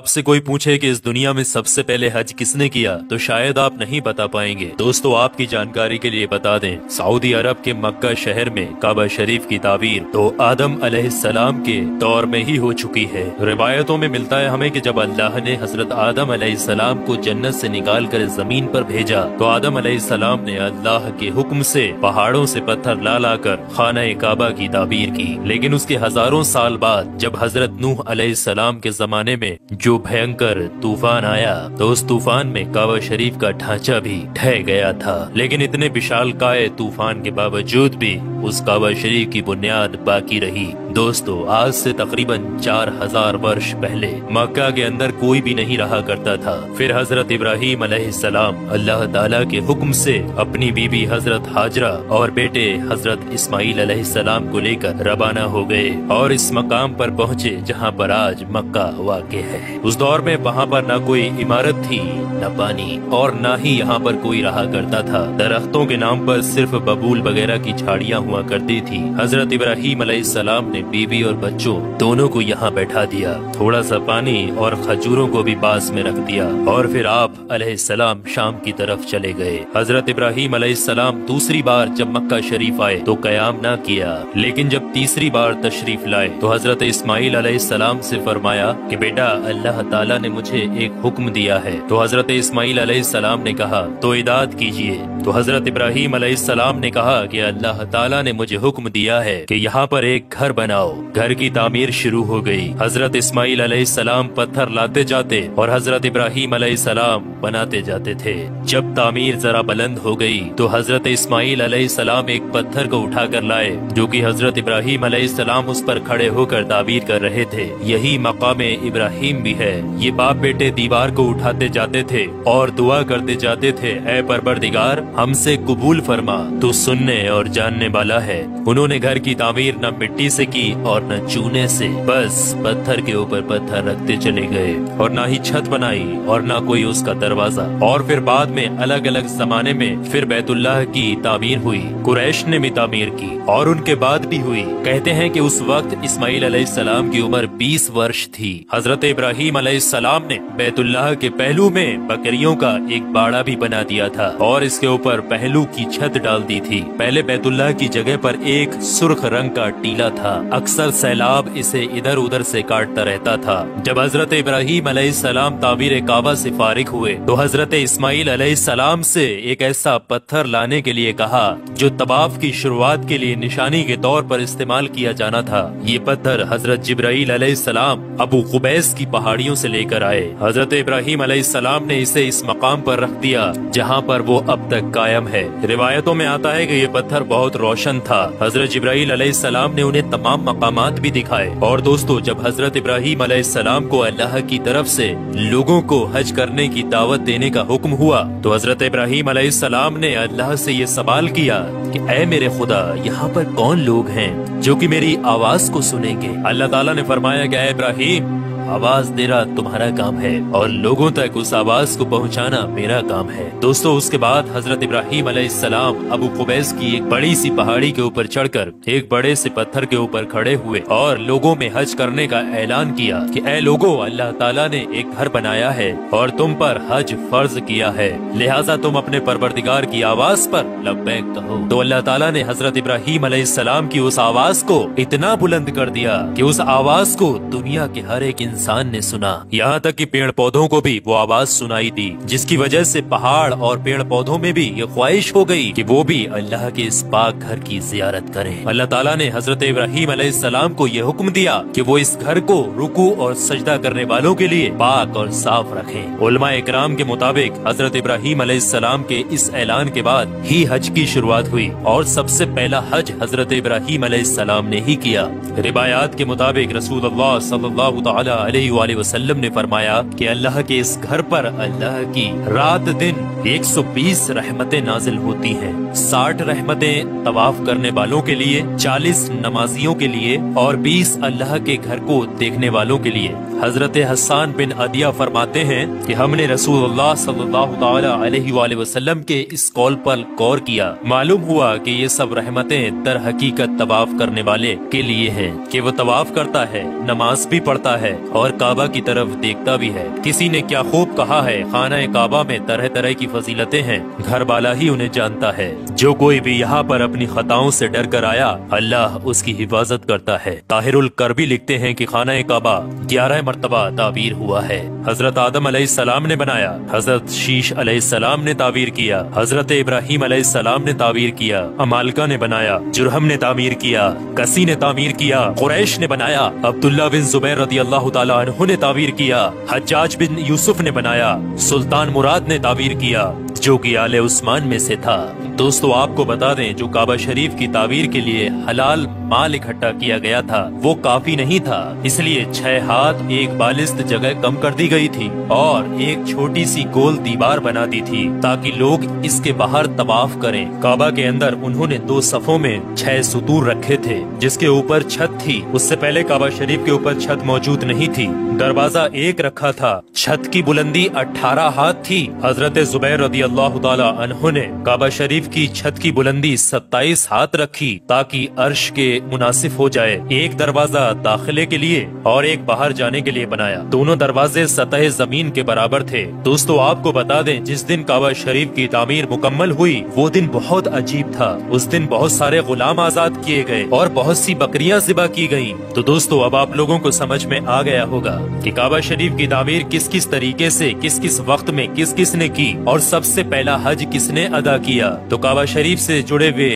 आपसे कोई पूछे कि इस दुनिया में सबसे पहले हज किसने किया तो शायद आप नहीं बता पाएंगे। दोस्तों, आपकी जानकारी के लिए बता दें, सऊदी अरब के मक्का शहर में काबा शरीफ की ताबीर तो आदम अलैहिस्सलाम के दौर में ही हो चुकी है। रिवायतों में मिलता है हमें कि जब अल्लाह ने हजरत आदम अलैहिस्सलाम को जन्नत से निकाल कर जमीन पर भेजा तो आदम अलैहिस्सलाम ने अल्लाह के हुक्म से पहाड़ों से पत्थर ला लाकर खाना काबा की ताबीर की। लेकिन उसके हजारों साल बाद जब हजरत नूह अलैहिस्सलाम के जमाने में जो भयंकर तूफान आया तो उस तूफान में काबा शरीफ का ढांचा भी ढह गया था। लेकिन इतने विशालकाय तूफान के बावजूद भी उस काबा शरीफ की बुनियाद बाकी रही। दोस्तों, आज से तकरीबन 4000 वर्ष पहले मक्का के अंदर कोई भी नहीं रहा करता था। फिर हजरत इब्राहीम अलैहिस्सलाम अल्लाह ताला के हुक्म से अपनी बीबी हजरत हाजरा और बेटे हजरत इस्माइल अलैहिस्सलाम को लेकर रवाना हो गए और इस मकाम पर पहुँचे जहाँ पर आज मक्का वाक़ है। उस दौर में वहाँ पर न कोई इमारत थी, न पानी और न ही यहाँ पर कोई रहा करता था। दरख्तों के नाम पर सिर्फ बबूल वगैरह की झाड़ियाँ हुआ करती थी। हजरत इब्राहीम अलैहिस्सलाम ने बीवी और बच्चों दोनों को यहाँ बैठा दिया, थोड़ा सा पानी और खजूरों को भी पास में रख दिया और फिर आप अलैहिस्सलाम शाम की तरफ चले गए। हजरत इब्राहीम अलैहिस्सलाम दूसरी बार जब मक्का शरीफ आए तो कयाम ना किया, लेकिन जब तीसरी बार तशरीफ लाए तो हजरत इस्माइल अलैहिस्सलाम से फरमाया कि बेटा, अल्लाह ताला ने मुझे एक हुक्म दिया है। तो हजरत इस्माइल अलैहिस्सलाम ने कहा तो इदात कीजिए। तो हजरत इब्राहीम अलैहिस्सलाम ने कहा कि अल्लाह ताला ने मुझे हुक्म दिया है कि यहाँ पर एक घर बनाओ। घर की तामीर शुरू हो गई। हजरत इस्माइल अलैहिस्सलाम पत्थर लाते जाते और हजरत इब्राहीम अलैहिस्सलाम बनाते जाते थे। जब तामीर जरा बुलंद हो गई तो हजरत इस्माइल अलैहिस्सलाम एक पत्थर को उठा कर लाए जो कि हजरत इब्राहीम अलैहिस्सलाम उस पर खड़े होकर ताबीर कर रहे थे। यही मकाम इब्राहीम भी है। ये बाप बेटे दीवार को उठाते जाते थे और दुआ करते जाते थे, ऐ परवरदिगार, हमसे कबूल फरमा, तू सुनने और जानने वाला है। उन्होंने घर की तामीर न मिट्टी से की और न चूने से, बस पत्थर के ऊपर पत्थर रखते चले गए और न ही छत बनाई और न कोई उसका दरवाजा। और फिर बाद में अलग अलग जमाने में फिर बैतुल्लाह की तामीर हुई, कुरैश ने भी तामीर की और उनके बाद भी हुई। कहते हैं कि उस वक्त इस्माइल अलैहिस्सलाम की उम्र 20 वर्ष थी। हजरत इब्राहीम अलैहिस्सलाम ने बैतुल्लाह के पहलू में बकरियों का एक बाड़ा भी बना दिया था और इसके ऊपर पहलू की छत डाल दी थी। पहले बैतुल्लाह की जगह पर एक सुर्ख रंग का टीला था। अक्सर सैलाब इसे इधर उधर से काटता रहता था। जब हजरत इब्राहीम अलैहिस्सलाम ताबीर काबा से फारिग हुए तो हजरत इस्माइल अलैहिस्सलाम से एक ऐसा पत्थर लाने के लिए कहा जो तवाफ की शुरुआत के लिए निशानी के तौर पर इस्तेमाल किया जाना था। ये पत्थर हजरत जिब्राइल अलैहिस्सलाम अबू कुबैस की पहाड़ियों से लेकर आए। हजरत इब्राहीम अलैहिस्सलाम ने इसे इस मकाम पर रख दिया जहाँ पर वो अब तक कायम है। रिवायतों में आता है कि ये पत्थर बहुत रोशन था। हजरत जिब्राइल अलैहिस्सलाम ने उन्हें तमाम मकामात भी दिखाए। और दोस्तों, जब हजरत इब्राहीम अलैहिस्सलाम को अल्लाह की तरफ से लोगों को हज करने की दावत देने का हुक्म हुआ तो हजरत इब्राहीम अलैहिस्सलाम ने अल्लाह से ये सवाल किया कि ऐ मेरे खुदा, यहाँ पर कौन लोग हैं जो कि मेरी आवाज को सुनेंगे। अल्लाह ताला ने फरमाया कि ऐ इब्राहीम, आवाज देना तुम्हारा काम है और लोगों तक उस आवाज को पहुंचाना मेरा काम है। दोस्तों, उसके बाद हजरत इब्राहीम अलैहिस्सलाम अबू कुबैस की एक बड़ी सी पहाड़ी के ऊपर चढ़कर एक बड़े से पत्थर के ऊपर खड़े हुए और लोगों में हज करने का ऐलान किया कि ऐ लोगों, अल्लाह ताला ने एक घर बनाया है और तुम पर हज फर्ज किया है, लिहाजा तुम अपने परवरदिगार की आवाज पर लब्बैक कहो। तो अल्लाह ताला ने हजरत इब्राहीम अलैहिस्सलाम की उस आवाज को इतना बुलंद कर दिया कि उस आवाज को दुनिया के हर एक इंसान ने सुना। यहाँ तक कि पेड़ पौधों को भी वो आवाज सुनाई दी, जिसकी वजह से पहाड़ और पेड़ पौधों में भी ये ख्वाहिश हो गई कि वो भी अल्लाह के इस पाक घर की जियारत करें। अल्लाह ताला ने हजरत इब्राहीम अलैहिस्सलाम को ये हुक्म दिया कि वो इस घर को रुकू और सजदा करने वालों के लिए पाक और साफ रखें। उलमा इकराम के मुताबिक हजरत इब्राहीम अलैहिस्सलाम के इस ऐलान के बाद ही हज की शुरुआत हुई और सबसे पहला हज हजरत इब्राहीम अलैहिस्सलाम ने ही किया। रिवायात के मुताबिक रसूलुल्लाह सल्लल्लाहु तआला अलैहि वसल्लम ने फरमाया कि अल्लाह के इस घर पर अल्लाह की रात दिन 120 रहमतें नाजिल होती हैं। 60 रहमतें तवाफ करने वालों के लिए, 40 नमाजियों के लिए और 20 अल्लाह के घर को देखने वालों के लिए। हजरत हसन बिन अदिया फरमाते हैं कि हमने रसूलुल्लाह सल्लल्लाहु तआला अलैहि वसल्लम के इस कौल पर गौर किया। मालूम हुआ कि ये सब रहमतें दर हकीकत तवाफ करने वाले के लिए हैं कि वो तवाफ करता है, नमाज भी पढ़ता है اور کعبہ کی طرف دیکھتا بھی ہے۔ کسی نے کیا خوب کہا ہے، خانہ کعبہ میں طرح طرح کی فضیلتیں ہیں، گھر والا ہی انہیں جانتا ہے۔ جو کوئی بھی یہاں پر اپنی خطاؤں سے ڈر کر آیا، اللہ اس کی حفاظت کرتا ہے۔ طاہر الکربی لکھتے ہیں کہ خانہ کعبہ 11 مرتبہ تعبیر ہوا ہے۔ حضرت آدم علیہ السلام نے بنایا، حضرت شیش علیہ السلام نے تعبیر کیا، حضرت ابراہیم علیہ السلام نے تعبیر کیا، امالکہ نے بنایا، جرہم نے تعمیر کیا، کسی نے تعمیر کیا، قریش نے بنایا، عبداللہ بن زبیر رضی اللہ تعالی عنہ نے تعبیر کیا، حجاج بن یوسف نے بنایا، سلطان مراد نے تعبیر کیا جو کہ آل عثمان میں سے تھا۔ دوستو آپ کو بتا دیں، جو کعبہ شریف کی تعبیر کے لیے حلال مال اکٹھا کیا گیا تھا وہ کافی نہیں تھا، اس لیے 6 ہاتھ ایک بالست جگہ کم کر دی گئی تھی اور ایک چھوٹی سی گول دیوار بنا دی تھی تاکہ لوگ اس کے باہر طواف کریں۔ کعبہ کے اندر انہوں نے 2 صفوں میں 6 ستور رکھے تھے جس کے اوپر چھت تھی۔ اس سے پہلے کعبہ شریف کے اوپر چھت موجود نہیں تھی، دروازہ ایک رکھا تھا، چھت کی بلندی 18 ہاتھ تھی۔ حضرت زبیر رضی اللہ تعالی عنہ نے کعبہ شریف کی چھت کی بلندی 27 ہاتھ رکھی تاکہ عرش کے مناسب ہو جائے۔ ایک دروازہ داخلے کے لیے اور ایک باہر جانے کے لیے بنایا، دونوں دروازے سطح زمین کے برابر تھے۔ دوستو آپ کو بتا دیں، جس دن کعبہ شریف کی تعمیر مکمل ہوئی وہ دن بہت عجیب تھا۔ اس دن بہت سارے غلام آزاد کیے گئے اور بہت سی بکریاں ذبح کی گئیں۔ تو دوستو اب آپ لوگوں کو سمجھ میں آ گیا ہوگا کہ کعبہ شریف کی تعمیر کس کس طریقے سے، کس کس وقت میں کس کس نے کی اور سب سے پہلا حج کس نے ادا کیا۔ تو کعبہ شریف سے جڑے ہوئے